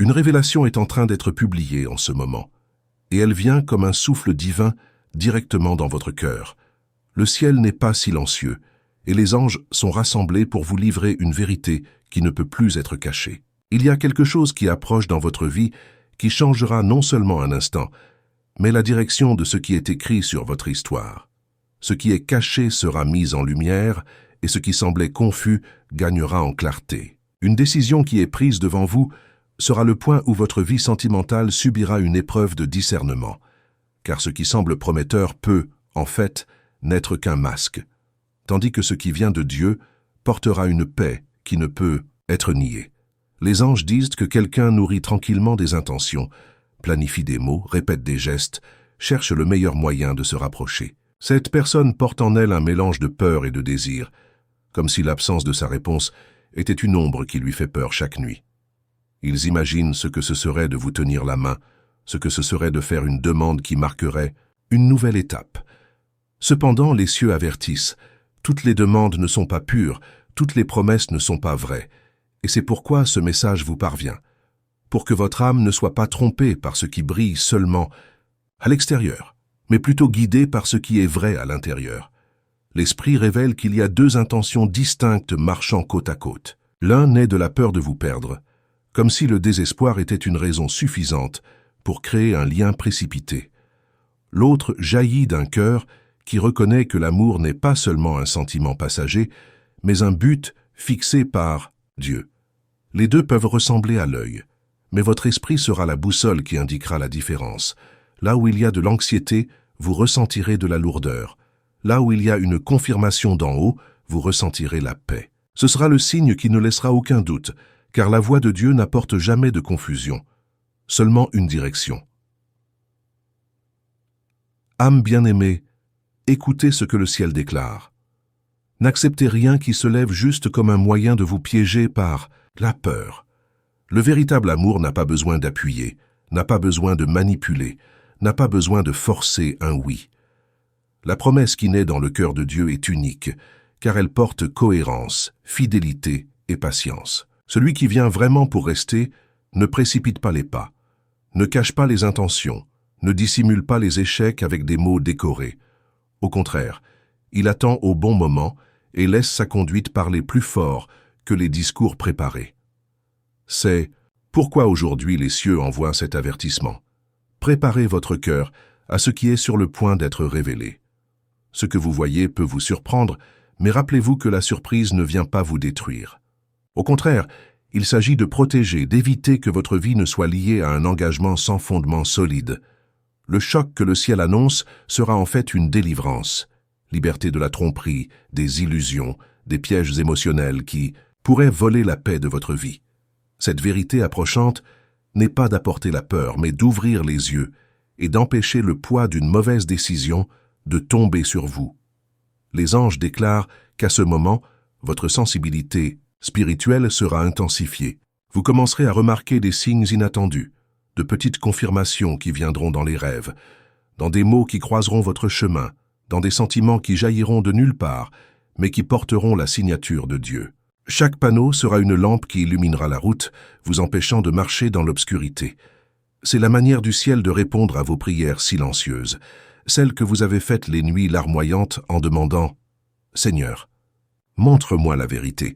Une révélation est en train d'être publiée en ce moment, et elle vient comme un souffle divin directement dans votre cœur. Le ciel n'est pas silencieux, et les anges sont rassemblés pour vous livrer une vérité qui ne peut plus être cachée. Il y a quelque chose qui approche dans votre vie qui changera non seulement un instant, mais la direction de ce qui est écrit sur votre histoire. Ce qui est caché sera mis en lumière, et ce qui semblait confus gagnera en clarté. Une décision qui est prise devant vous sera le point où votre vie sentimentale subira une épreuve de discernement, car ce qui semble prometteur peut, en fait, n'être qu'un masque, tandis que ce qui vient de Dieu portera une paix qui ne peut être niée. Les anges disent que quelqu'un nourrit tranquillement des intentions, planifie des mots, répète des gestes, cherche le meilleur moyen de se rapprocher. Cette personne porte en elle un mélange de peur et de désir, comme si l'absence de sa réponse était une ombre qui lui fait peur chaque nuit. Ils imaginent ce que ce serait de vous tenir la main, ce que ce serait de faire une demande qui marquerait une nouvelle étape. Cependant, les cieux avertissent, toutes les demandes ne sont pas pures, toutes les promesses ne sont pas vraies, et c'est pourquoi ce message vous parvient, pour que votre âme ne soit pas trompée par ce qui brille seulement à l'extérieur, mais plutôt guidée par ce qui est vrai à l'intérieur. L'Esprit révèle qu'il y a deux intentions distinctes marchant côte à côte. L'un naît de la peur de vous perdre, comme si le désespoir était une raison suffisante pour créer un lien précipité. L'autre jaillit d'un cœur qui reconnaît que l'amour n'est pas seulement un sentiment passager, mais un but fixé par Dieu. Les deux peuvent ressembler à l'œil, mais votre esprit sera la boussole qui indiquera la différence. Là où il y a de l'anxiété, vous ressentirez de la lourdeur. Là où il y a une confirmation d'en haut, vous ressentirez la paix. Ce sera le signe qui ne laissera aucun doute, car la voix de Dieu n'apporte jamais de confusion, seulement une direction. Âme bien-aimée, écoutez ce que le ciel déclare. N'acceptez rien qui se lève juste comme un moyen de vous piéger par la peur. Le véritable amour n'a pas besoin d'appuyer, n'a pas besoin de manipuler, n'a pas besoin de forcer un oui. La promesse qui naît dans le cœur de Dieu est unique, car elle porte cohérence, fidélité et patience. Celui qui vient vraiment pour rester ne précipite pas les pas, ne cache pas les intentions, ne dissimule pas les échecs avec des mots décorés. Au contraire, il attend au bon moment et laisse sa conduite parler plus fort que les discours préparés. C'est pourquoi aujourd'hui les cieux envoient cet avertissement. Préparez votre cœur à ce qui est sur le point d'être révélé. Ce que vous voyez peut vous surprendre, mais rappelez-vous que la surprise ne vient pas vous détruire. Au contraire, il s'agit de protéger, d'éviter que votre vie ne soit liée à un engagement sans fondement solide. Le choc que le ciel annonce sera en fait une délivrance. Liberté de la tromperie, des illusions, des pièges émotionnels qui pourraient voler la paix de votre vie. Cette vérité approchante n'est pas d'apporter la peur, mais d'ouvrir les yeux et d'empêcher le poids d'une mauvaise décision de tomber sur vous. Les anges déclarent qu'à ce moment, votre sensibilité spirituelle sera intensifiée. Vous commencerez à remarquer des signes inattendus, de petites confirmations qui viendront dans les rêves, dans des mots qui croiseront votre chemin, dans des sentiments qui jailliront de nulle part, mais qui porteront la signature de Dieu. Chaque panneau sera une lampe qui illuminera la route, vous empêchant de marcher dans l'obscurité. C'est la manière du ciel de répondre à vos prières silencieuses, celles que vous avez faites les nuits larmoyantes en demandant « Seigneur, montre-moi la vérité ».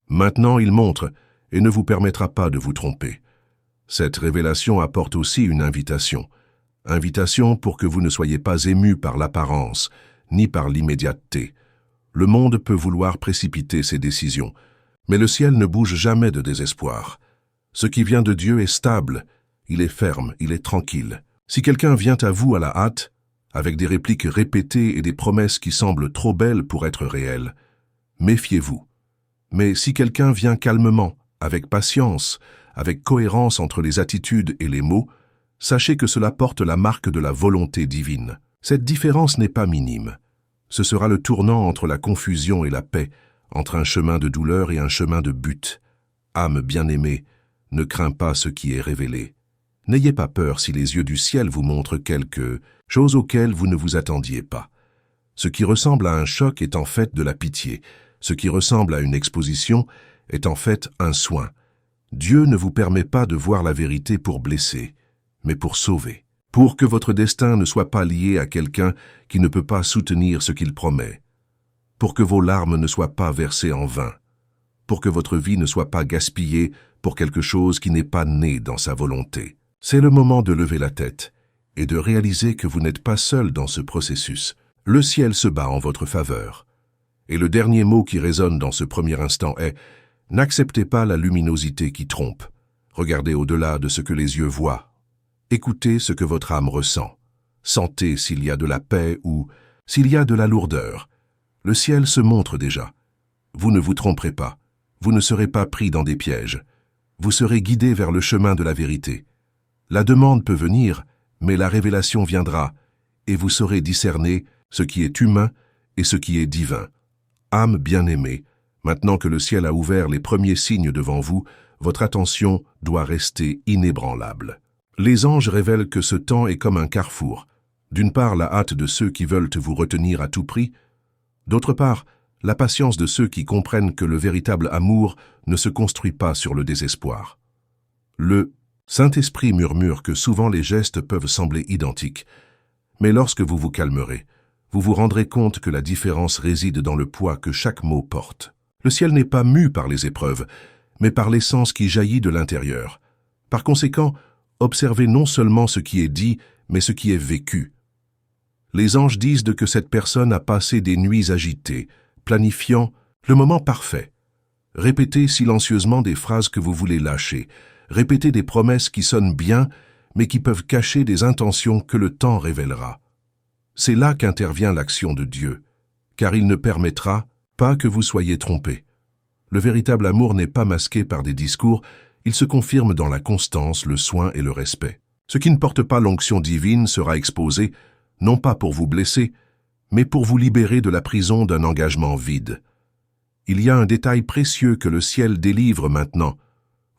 Maintenant il montre et ne vous permettra pas de vous tromper. Cette révélation apporte aussi une invitation. Invitation pour que vous ne soyez pas émus par l'apparence, ni par l'immédiateté. Le monde peut vouloir précipiter ses décisions, mais le ciel ne bouge jamais de désespoir. Ce qui vient de Dieu est stable, il est ferme, il est tranquille. Si quelqu'un vient à vous à la hâte, avec des répliques répétées et des promesses qui semblent trop belles pour être réelles, méfiez-vous. Mais si quelqu'un vient calmement, avec patience, avec cohérence entre les attitudes et les mots, sachez que cela porte la marque de la volonté divine. Cette différence n'est pas minime. Ce sera le tournant entre la confusion et la paix, entre un chemin de douleur et un chemin de but. Âme bien-aimée, ne crains pas ce qui est révélé. N'ayez pas peur si les yeux du ciel vous montrent quelque chose auquel vous ne vous attendiez pas. Ce qui ressemble à un choc est en fait de la pitié. Ce qui ressemble à une exposition est en fait un soin. Dieu ne vous permet pas de voir la vérité pour blesser, mais pour sauver. Pour que votre destin ne soit pas lié à quelqu'un qui ne peut pas soutenir ce qu'il promet. Pour que vos larmes ne soient pas versées en vain. Pour que votre vie ne soit pas gaspillée pour quelque chose qui n'est pas né dans sa volonté. C'est le moment de lever la tête et de réaliser que vous n'êtes pas seul dans ce processus. Le ciel se bat en votre faveur. Et le dernier mot qui résonne dans ce premier instant est « N'acceptez pas la luminosité qui trompe. Regardez au-delà de ce que les yeux voient. Écoutez ce que votre âme ressent. Sentez s'il y a de la paix ou s'il y a de la lourdeur. Le ciel se montre déjà. Vous ne vous tromperez pas. Vous ne serez pas pris dans des pièges. Vous serez guidé vers le chemin de la vérité. La demande peut venir, mais la révélation viendra, et vous saurez discerner ce qui est humain et ce qui est divin. Âme bien-aimée, maintenant que le ciel a ouvert les premiers signes devant vous, votre attention doit rester inébranlable. Les anges révèlent que ce temps est comme un carrefour. D'une part, la hâte de ceux qui veulent vous retenir à tout prix. D'autre part, la patience de ceux qui comprennent que le véritable amour ne se construit pas sur le désespoir. Le Saint-Esprit murmure que souvent les gestes peuvent sembler identiques, mais lorsque vous vous calmerez, vous vous rendrez compte que la différence réside dans le poids que chaque mot porte. Le ciel n'est pas mu par les épreuves, mais par l'essence qui jaillit de l'intérieur. Par conséquent, observez non seulement ce qui est dit, mais ce qui est vécu. Les anges disent que cette personne a passé des nuits agitées, planifiant le moment parfait. Répétez silencieusement des phrases que vous voulez lâcher. Répétez des promesses qui sonnent bien, mais qui peuvent cacher des intentions que le temps révélera. C'est là qu'intervient l'action de Dieu, car il ne permettra pas que vous soyez trompés. Le véritable amour n'est pas masqué par des discours, il se confirme dans la constance, le soin et le respect. Ce qui ne porte pas l'onction divine sera exposé, non pas pour vous blesser, mais pour vous libérer de la prison d'un engagement vide. Il y a un détail précieux que le ciel délivre maintenant.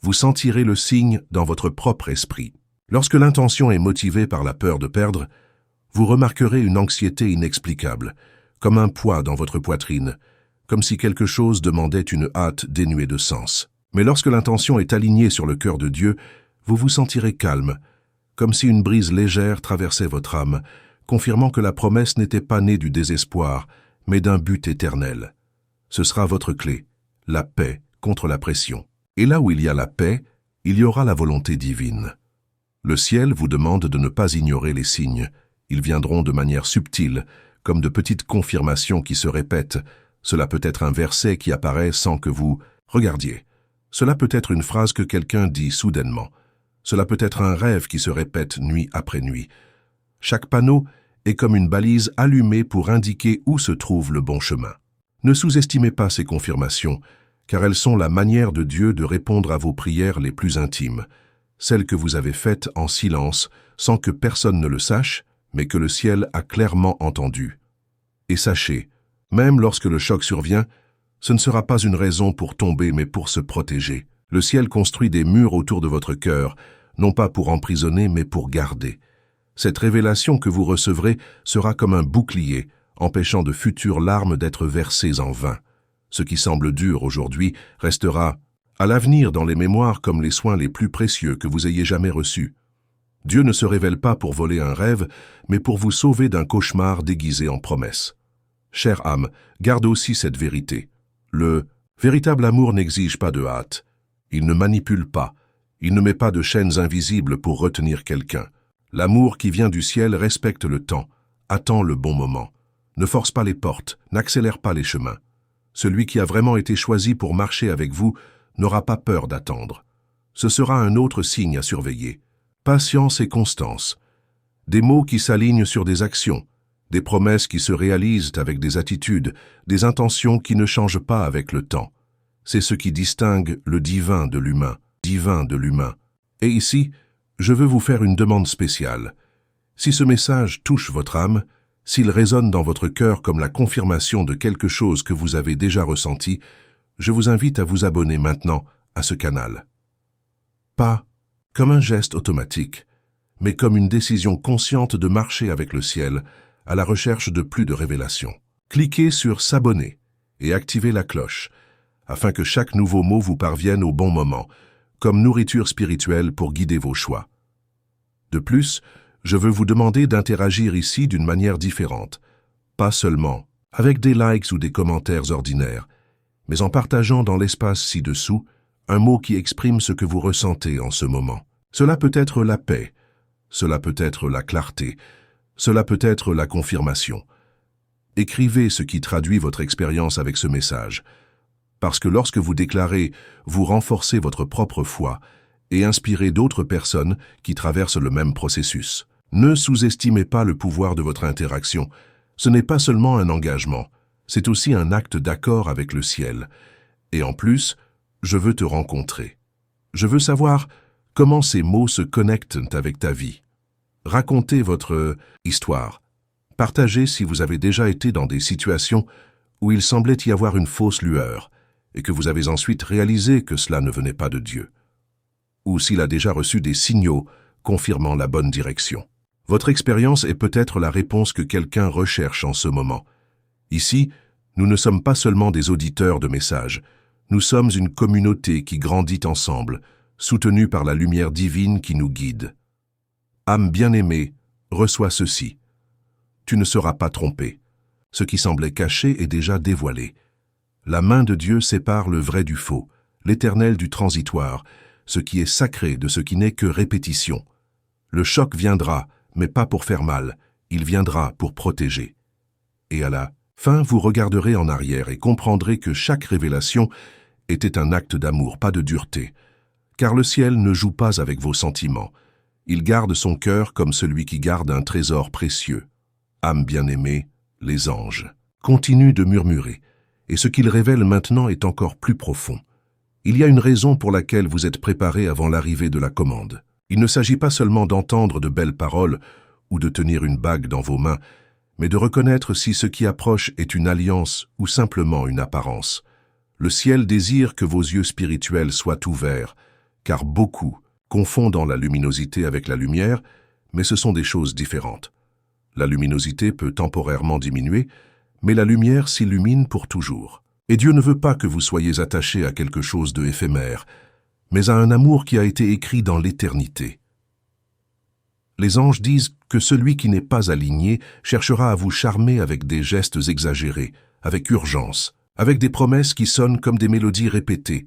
Vous sentirez le signe dans votre propre esprit. Lorsque l'intention est motivée par la peur de perdre, vous remarquerez une anxiété inexplicable, comme un poids dans votre poitrine, comme si quelque chose demandait une hâte dénuée de sens. Mais lorsque l'intention est alignée sur le cœur de Dieu, vous vous sentirez calme, comme si une brise légère traversait votre âme, confirmant que la promesse n'était pas née du désespoir, mais d'un but éternel. Ce sera votre clé, la paix contre la pression. Et là où il y a la paix, il y aura la volonté divine. Le ciel vous demande de ne pas ignorer les signes. Ils viendront de manière subtile, comme de petites confirmations qui se répètent. Cela peut être un verset qui apparaît sans que vous regardiez. Cela peut être une phrase que quelqu'un dit soudainement. Cela peut être un rêve qui se répète nuit après nuit. Chaque panneau est comme une balise allumée pour indiquer où se trouve le bon chemin. Ne sous-estimez pas ces confirmations, car elles sont la manière de Dieu de répondre à vos prières les plus intimes, celles que vous avez faites en silence, sans que personne ne le sache, mais que le ciel a clairement entendu. Et sachez, même lorsque le choc survient, ce ne sera pas une raison pour tomber, mais pour se protéger. Le ciel construit des murs autour de votre cœur, non pas pour emprisonner, mais pour garder. Cette révélation que vous recevrez sera comme un bouclier, empêchant de futures larmes d'être versées en vain. Ce qui semble dur aujourd'hui restera à l'avenir dans les mémoires comme les soins les plus précieux que vous ayez jamais reçus. Dieu ne se révèle pas pour voler un rêve, mais pour vous sauver d'un cauchemar déguisé en promesse. Chère âme, garde aussi cette vérité. Le véritable amour n'exige pas de hâte. Il ne manipule pas. Il ne met pas de chaînes invisibles pour retenir quelqu'un. L'amour qui vient du ciel respecte le temps, attend le bon moment. Ne force pas les portes, n'accélère pas les chemins. Celui qui a vraiment été choisi pour marcher avec vous n'aura pas peur d'attendre. Ce sera un autre signe à surveiller. Patience et constance. Des mots qui s'alignent sur des actions, des promesses qui se réalisent avec des attitudes, des intentions qui ne changent pas avec le temps. C'est ce qui distingue le divin de l'humain, Et ici, je veux vous faire une demande spéciale. Si ce message touche votre âme, s'il résonne dans votre cœur comme la confirmation de quelque chose que vous avez déjà ressenti, je vous invite à vous abonner maintenant à ce canal. Pas comme un geste automatique, mais comme une décision consciente de marcher avec le ciel à la recherche de plus de révélations. Cliquez sur s'abonner et activez la cloche, afin que chaque nouveau mot vous parvienne au bon moment, comme nourriture spirituelle pour guider vos choix. De plus, je veux vous demander d'interagir ici d'une manière différente, pas seulement avec des likes ou des commentaires ordinaires, mais en partageant dans l'espace ci-dessous un mot qui exprime ce que vous ressentez en ce moment. Cela peut être la paix, cela peut être la clarté, cela peut être la confirmation. Écrivez ce qui traduit votre expérience avec ce message, parce que lorsque vous déclarez, vous renforcez votre propre foi et inspirez d'autres personnes qui traversent le même processus. Ne sous-estimez pas le pouvoir de votre interaction. Ce n'est pas seulement un engagement, c'est aussi un acte d'accord avec le ciel. Et en plus, je veux te rencontrer. Je veux savoir comment ces mots se connectent avec ta vie. Racontez votre histoire. Partagez si vous avez déjà été dans des situations où il semblait y avoir une fausse lueur et que vous avez ensuite réalisé que cela ne venait pas de Dieu. Ou s'il a déjà reçu des signaux confirmant la bonne direction. Votre expérience est peut-être la réponse que quelqu'un recherche en ce moment. Ici, nous ne sommes pas seulement des auditeurs de messages, nous sommes une communauté qui grandit ensemble, soutenue par la lumière divine qui nous guide. Âme bien-aimée, reçois ceci. Tu ne seras pas trompé. Ce qui semblait caché est déjà dévoilé. La main de Dieu sépare le vrai du faux, l'éternel du transitoire, ce qui est sacré de ce qui n'est que répétition. Le choc viendra, mais pas pour faire mal, il viendra pour protéger. Et à la fin, vous regarderez en arrière et comprendrez que chaque révélation était un acte d'amour, pas de dureté. Car le ciel ne joue pas avec vos sentiments. Il garde son cœur comme celui qui garde un trésor précieux. Âme bien-aimée, les anges continuent de murmurer, et ce qu'ils révèlent maintenant est encore plus profond. Il y a une raison pour laquelle vous êtes préparés avant l'arrivée de la commande. Il ne s'agit pas seulement d'entendre de belles paroles ou de tenir une bague dans vos mains, mais de reconnaître si ce qui approche est une alliance ou simplement une apparence. Le ciel désire que vos yeux spirituels soient ouverts, car beaucoup confondent la luminosité avec la lumière, mais ce sont des choses différentes. La luminosité peut temporairement diminuer, mais la lumière s'illumine pour toujours. Et Dieu ne veut pas que vous soyez attachés à quelque chose de éphémère, mais à un amour qui a été écrit dans l'éternité. Les anges disent que celui qui n'est pas aligné cherchera à vous charmer avec des gestes exagérés, avec urgence, avec des promesses qui sonnent comme des mélodies répétées.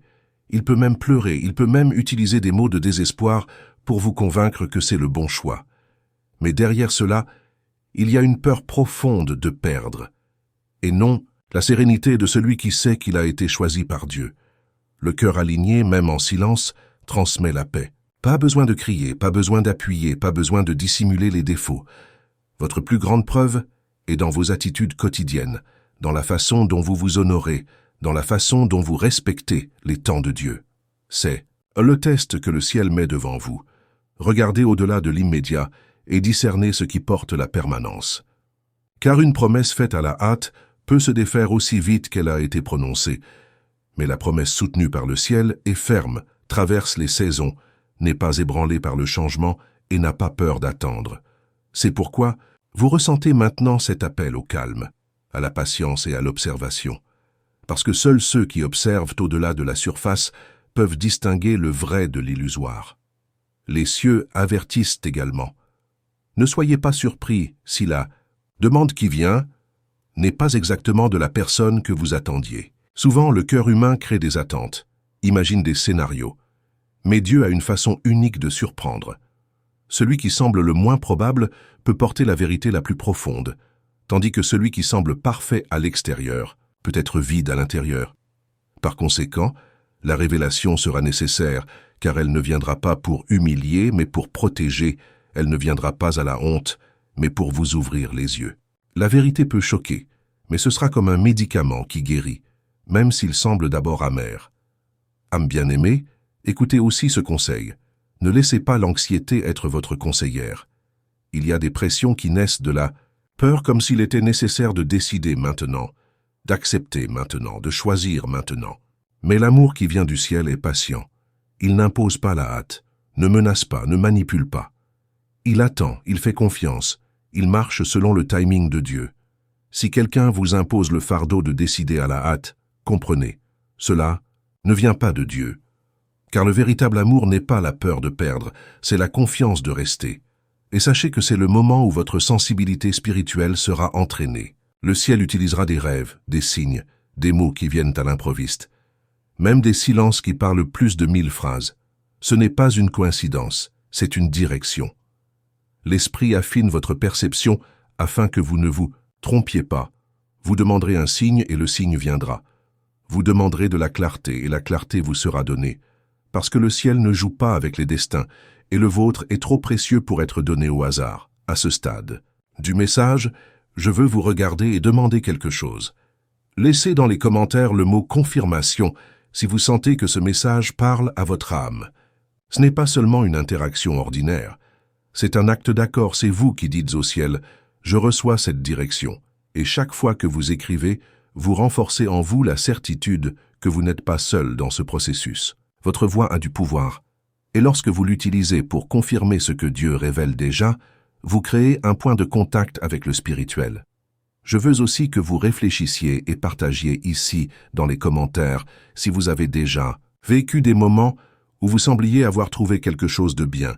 Il peut même pleurer, il peut même utiliser des mots de désespoir pour vous convaincre que c'est le bon choix. Mais derrière cela, il y a une peur profonde de perdre. Et non, la sérénité de celui qui sait qu'il a été choisi par Dieu. Le cœur aligné, même en silence, transmet la paix. Pas besoin de crier, pas besoin d'appuyer, pas besoin de dissimuler les défauts. Votre plus grande preuve est dans vos attitudes quotidiennes, dans la façon dont vous vous honorez, dans la façon dont vous respectez les temps de Dieu. C'est le test que le ciel met devant vous. Regardez au-delà de l'immédiat et discernez ce qui porte la permanence. Car une promesse faite à la hâte peut se défaire aussi vite qu'elle a été prononcée. Mais la promesse soutenue par le ciel est ferme, traverse les saisons, n'est pas ébranlée par le changement et n'a pas peur d'attendre. C'est pourquoi vous ressentez maintenant cet appel au calme, à la patience et à l'observation. Parce que seuls ceux qui observent au-delà de la surface peuvent distinguer le vrai de l'illusoire. Les cieux avertissent également. Ne soyez pas surpris si la demande qui vient n'est pas exactement de la personne que vous attendiez. Souvent, le cœur humain crée des attentes, imagine des scénarios. Mais Dieu a une façon unique de surprendre. Celui qui semble le moins probable peut porter la vérité la plus profonde, tandis que celui qui semble parfait à l'extérieur peut être vide à l'intérieur. Par conséquent, la révélation sera nécessaire, car elle ne viendra pas pour humilier, mais pour protéger. Elle ne viendra pas à la honte, mais pour vous ouvrir les yeux. La vérité peut choquer, mais ce sera comme un médicament qui guérit, même s'il semble d'abord amer. Âme bien-aimée, écoutez aussi ce conseil. Ne laissez pas l'anxiété être votre conseillère. Il y a des pressions qui naissent de la peur comme s'il était nécessaire de décider maintenant, d'accepter maintenant, de choisir maintenant. Mais l'amour qui vient du ciel est patient. Il n'impose pas la hâte, ne menace pas, ne manipule pas. Il attend, il fait confiance, il marche selon le timing de Dieu. Si quelqu'un vous impose le fardeau de décider à la hâte, comprenez, cela ne vient pas de Dieu. Car le véritable amour n'est pas la peur de perdre, c'est la confiance de rester. Et sachez que c'est le moment où votre sensibilité spirituelle sera entraînée. Le ciel utilisera des rêves, des signes, des mots qui viennent à l'improviste, même des silences qui parlent plus de 1000 phrases. Ce n'est pas une coïncidence, c'est une direction. L'esprit affine votre perception afin que vous ne vous trompiez pas. Vous demanderez un signe et le signe viendra. Vous demanderez de la clarté et la clarté vous sera donnée. Parce que le ciel ne joue pas avec les destins et le vôtre est trop précieux pour être donné au hasard, à ce stade. Du message, je veux vous regarder et demander quelque chose. Laissez dans les commentaires le mot « confirmation » si vous sentez que ce message parle à votre âme. Ce n'est pas seulement une interaction ordinaire. C'est un acte d'accord, c'est vous qui dites au ciel « Je reçois cette direction ». Et chaque fois que vous écrivez, vous renforcez en vous la certitude que vous n'êtes pas seul dans ce processus. Votre voix a du pouvoir. Et lorsque vous l'utilisez pour confirmer ce que Dieu révèle déjà, vous créez un point de contact avec le spirituel. Je veux aussi que vous réfléchissiez et partagiez ici, dans les commentaires, si vous avez déjà vécu des moments où vous sembliez avoir trouvé quelque chose de bien,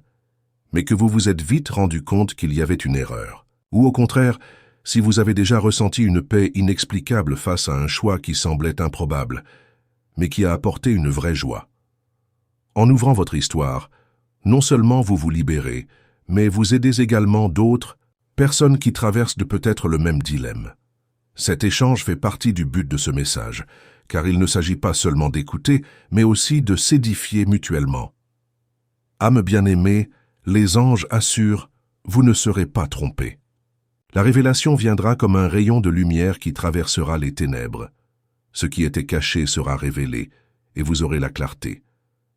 mais que vous vous êtes vite rendu compte qu'il y avait une erreur. Ou au contraire, si vous avez déjà ressenti une paix inexplicable face à un choix qui semblait improbable, mais qui a apporté une vraie joie. En ouvrant votre histoire, non seulement vous vous libérez, mais vous aidez également d'autres personnes qui traversent de peut-être le même dilemme. Cet échange fait partie du but de ce message, car il ne s'agit pas seulement d'écouter, mais aussi de s'édifier mutuellement. Âme bien-aimée, les anges assurent, vous ne serez pas trompés. La révélation viendra comme un rayon de lumière qui traversera les ténèbres. Ce qui était caché sera révélé, et vous aurez la clarté.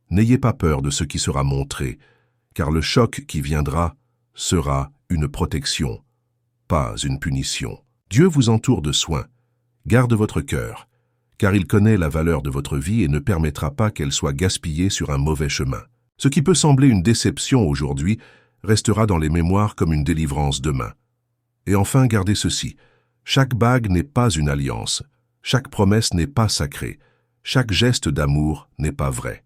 N'ayez pas peur de ce qui sera montré, car le choc qui viendra sera une protection, pas une punition. Dieu vous entoure de soins. Garde votre cœur, car il connaît la valeur de votre vie et ne permettra pas qu'elle soit gaspillée sur un mauvais chemin. Ce qui peut sembler une déception aujourd'hui restera dans les mémoires comme une délivrance demain. Et enfin, gardez ceci. Chaque bague n'est pas une alliance. Chaque promesse n'est pas sacrée. Chaque geste d'amour n'est pas vrai.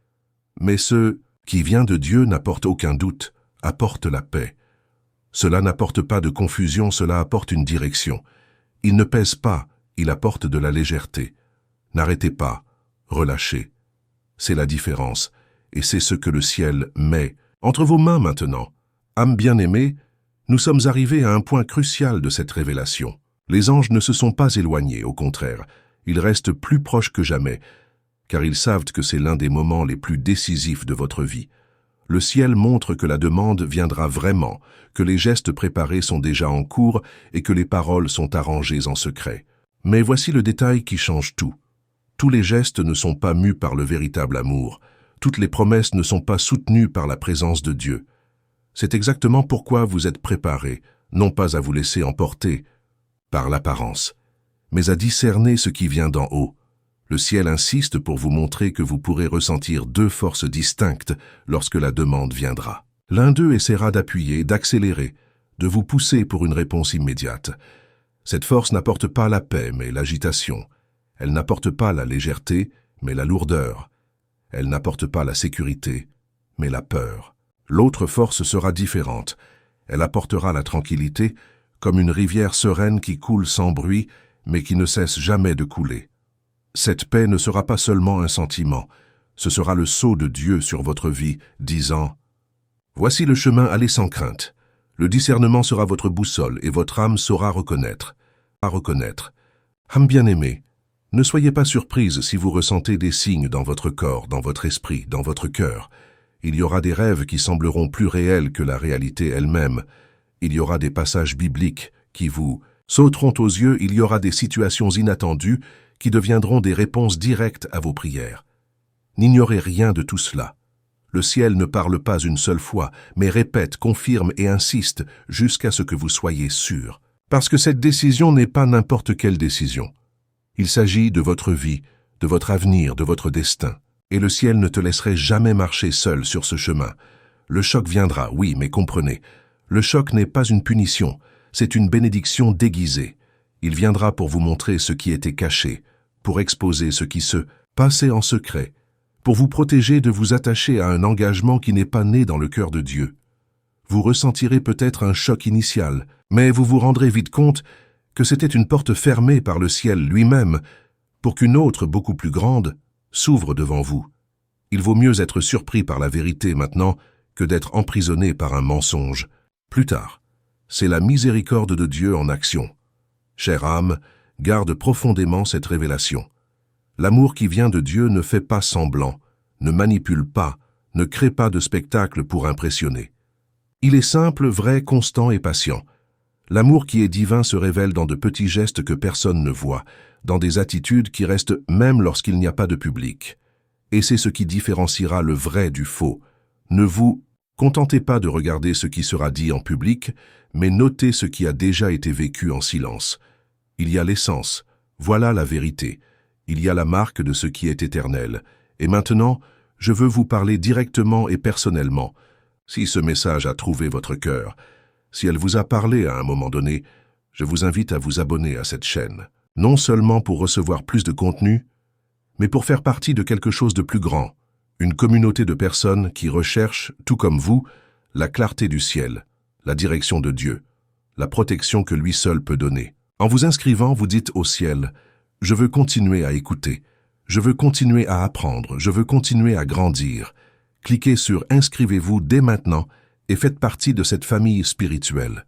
Mais ce qui vient de Dieu n'apporte aucun doute, apporte la paix. Cela n'apporte pas de confusion, cela apporte une direction. Il ne pèse pas, il apporte de la légèreté. N'arrêtez pas, relâchez. C'est la différence, et c'est ce que le ciel met entre vos mains maintenant. Âme bien-aimée, nous sommes arrivés à un point crucial de cette révélation. Les anges ne se sont pas éloignés, au contraire, ils restent plus proches que jamais, car ils savent que c'est l'un des moments les plus décisifs de votre vie. Le ciel montre que la demande viendra vraiment, que les gestes préparés sont déjà en cours et que les paroles sont arrangées en secret. Mais voici le détail qui change tout. Tous les gestes ne sont pas mus par le véritable amour. Toutes les promesses ne sont pas soutenues par la présence de Dieu. C'est exactement pourquoi vous êtes préparés, non pas à vous laisser emporter par l'apparence, mais à discerner ce qui vient d'en haut. Le ciel insiste pour vous montrer que vous pourrez ressentir deux forces distinctes lorsque la demande viendra. L'un d'eux essaiera d'appuyer, d'accélérer, de vous pousser pour une réponse immédiate. Cette force n'apporte pas la paix, mais l'agitation. Elle n'apporte pas la légèreté, mais la lourdeur. Elle n'apporte pas la sécurité, mais la peur. L'autre force sera différente. Elle apportera la tranquillité, comme une rivière sereine qui coule sans bruit, mais qui ne cesse jamais de couler. Cette paix ne sera pas seulement un sentiment, ce sera le sceau de Dieu sur votre vie, disant « Voici le chemin, allez sans crainte. Le discernement sera votre boussole et votre âme saura reconnaître. » À reconnaître. Âme bien-aimée, ne soyez pas surprise si vous ressentez des signes dans votre corps, dans votre esprit, dans votre cœur. Il y aura des rêves qui sembleront plus réels que la réalité elle-même. Il y aura des passages bibliques qui vous sauteront aux yeux, il y aura des situations inattendues qui deviendront des réponses directes à vos prières. N'ignorez rien de tout cela. Le ciel ne parle pas une seule fois, mais répète, confirme et insiste jusqu'à ce que vous soyez sûr. Parce que cette décision n'est pas n'importe quelle décision. Il s'agit de votre vie, de votre avenir, de votre destin. Et le ciel ne te laisserait jamais marcher seul sur ce chemin. Le choc viendra, oui, mais comprenez, le choc n'est pas une punition, c'est une bénédiction déguisée. Il viendra pour vous montrer ce qui était caché, pour exposer ce qui se passait en secret. pour vous protéger de vous attacher à un engagement qui n'est pas né dans le cœur de Dieu. Vous ressentirez peut-être un choc initial, mais vous vous rendrez vite compte que c'était une porte fermée par le ciel lui-même pour qu'une autre, beaucoup plus grande, s'ouvre devant vous. Il vaut mieux être surpris par la vérité maintenant que d'être emprisonné par un mensonge. Plus tard, c'est la miséricorde de Dieu en action. Chère âme, garde profondément cette révélation. L'amour qui vient de Dieu ne fait pas semblant, ne manipule pas, ne crée pas de spectacle pour impressionner. Il est simple, vrai, constant et patient. L'amour qui est divin se révèle dans de petits gestes que personne ne voit, dans des attitudes qui restent même lorsqu'il n'y a pas de public. Et c'est ce qui différenciera le vrai du faux. Ne vous contentez pas de regarder ce qui sera dit en public, mais notez ce qui a déjà été vécu en silence. Il y a l'essence, voilà la vérité. Il y a la marque de ce qui est éternel. Et maintenant, je veux vous parler directement et personnellement. Si ce message a trouvé votre cœur, si elle vous a parlé à un moment donné, je vous invite à vous abonner à cette chaîne. Non seulement pour recevoir plus de contenu, mais pour faire partie de quelque chose de plus grand, une communauté de personnes qui recherchent, tout comme vous, la clarté du ciel, la direction de Dieu, la protection que lui seul peut donner. En vous inscrivant, vous dites au ciel, « Je veux continuer à écouter, je veux continuer à apprendre, je veux continuer à grandir. » Cliquez sur « Inscrivez-vous dès maintenant » et faites partie de cette famille spirituelle.